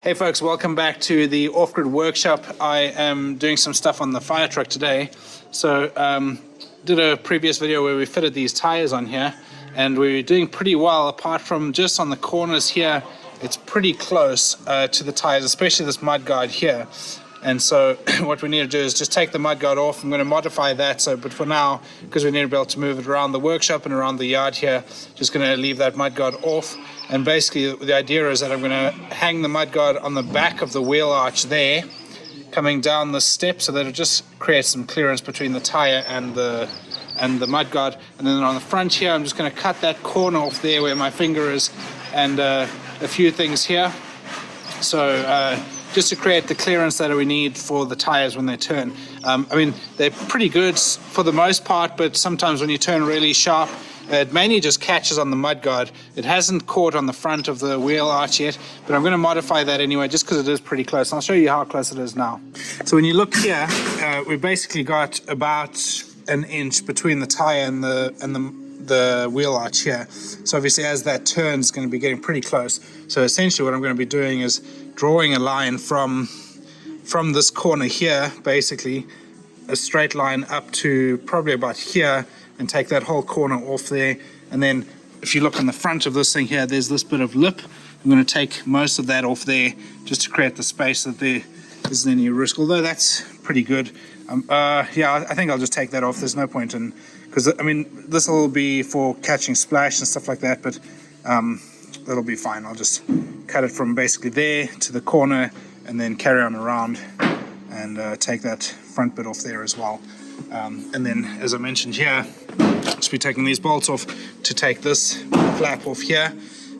Hey folks, welcome back to the Offgrid Workshop. I am doing some stuff on the fire truck today. So did a previous video where we fitted these tires on here and we're doing pretty well apart from just on the corners here. It's pretty close to the tires, especially this mudguard here. And so what we need to do is just take the mudguard off. I'm going to modify that, but for now, because we need to be able to move it around the workshop and around the yard here, just going to leave that mudguard off. And basically the idea is that I'm going to hang the mudguard on the back of the wheel arch there, coming down the step, so that it just creates some clearance between the tire and the mudguard. And then on the front here, I'm just going to cut that corner off there where my finger is, and a few things here. So just to create the clearance that we need for the tires when they turn. I mean, they're pretty good for the most part, but sometimes when you turn really sharp, it mainly just catches on the mudguard. It hasn't caught on the front of the wheel arch yet, but I'm going to modify that anyway, just because it is pretty close. I'll show you how close it is now. So when you look here, we've basically got about an inch between the tire and the wheel arch here. So obviously as that turns, it's going to be getting pretty close. So essentially what I'm going to be doing is drawing a line from this corner here, basically a straight line up to probably about here, and take that whole corner off there. And then if you look on the front of this thing here, there's this bit of lip. I'm going to take most of that off there just to create the space that there isn't any risk, although that's pretty good. Yeah, I think I'll just take that off. There's no point in, because I mean this will be for catching splash and stuff like that, but that'll be fine. I'll just cut it from basically there to the corner and then carry on around and take that front bit off there as well. And then, as I mentioned here, just be taking these bolts off to take this flap off here,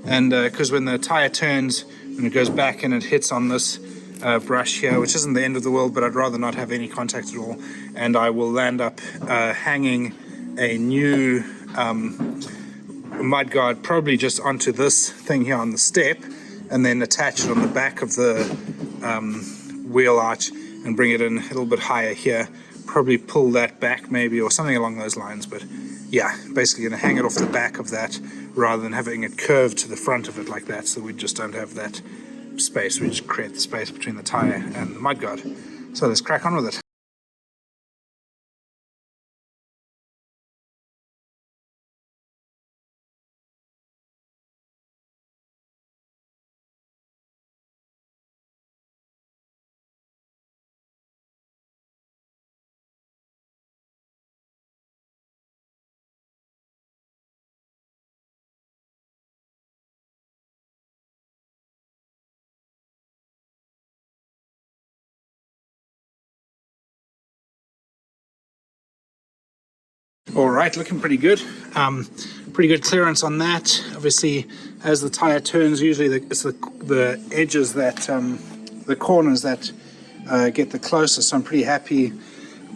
and because when the tire turns, when it goes back and it hits on this brush here, which isn't the end of the world, but I'd rather not have any contact at all, and I will land up hanging a new mudguard probably just onto this thing here on the step, and then attach it on the back of the wheel arch and bring it in a little bit higher here. Probably pull that back maybe, or something along those lines. But yeah, basically going to hang it off the back of that rather than having it curved to the front of it like that, so we just don't have that space. We just create the space between the tire and the mudguard. So let's crack on with it. All right, looking pretty good. Pretty good clearance on that. Obviously, as the tire turns, usually it's the edges that, the corners that get the closest. So I'm pretty happy.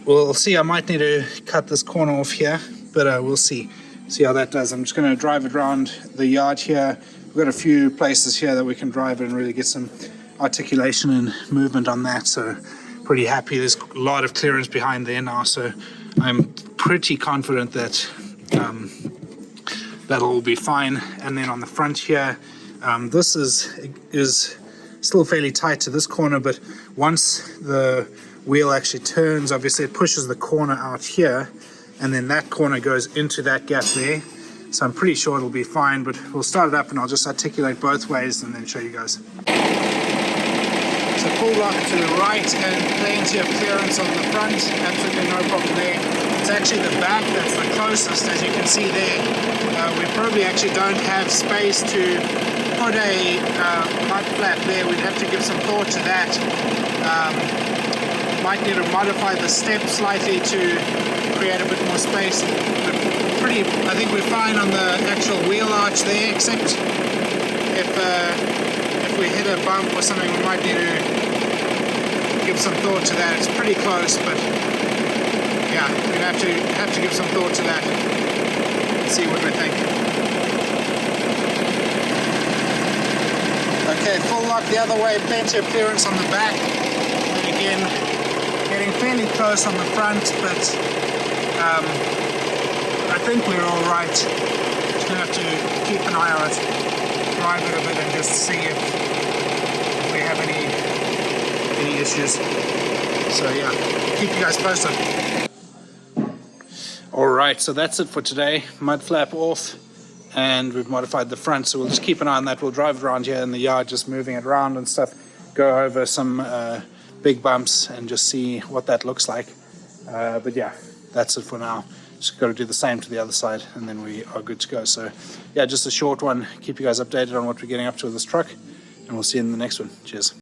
We'll see. I might need to cut this corner off here, but we'll see how that does. I'm just going to drive it around the yard here. We've got a few places here that we can drive it and really get some articulation and movement on that. So pretty happy. There's a lot of clearance behind there now, so I'm pretty confident that that'll all be fine. And then on the front here, this is still fairly tight to this corner, but once the wheel actually turns, obviously it pushes the corner out here, and then that corner goes into that gap there. So I'm pretty sure it'll be fine, but we'll start it up and I'll just articulate both ways and then show you guys. So full lock to the right and plenty of clearance on the front, absolutely no problem there. It's actually the back that's the closest, as you can see there. We probably actually don't have space to put a mud flap there. We'd have to give some thought to that. Might need to modify the step slightly to create a bit more space. But I think we're fine on the actual wheel arch there, except if we hit a bump or something, we might need to give some thought to that. It's pretty close, but yeah, we'd have to give some thought to that and see what we think. Okay, full lock the other way, plenty of clearance on the back, and again getting fairly close on the front, but I think we're all right. Just gonna have to keep an eye on it, drive it a bit and just see if we have issues. So yeah, keep you guys posted. Alright, so that's it for today. Mud flap off, and we've modified the front, so we'll just keep an eye on that. We'll drive around here in the yard, just moving it around and stuff, go over some big bumps and just see what that looks like. But yeah, that's it for now. Just got to do the same to the other side, and then we are good to go. So yeah, just a short one. Keep you guys updated on what we're getting up to with this truck, and we'll see you in the next one. Cheers.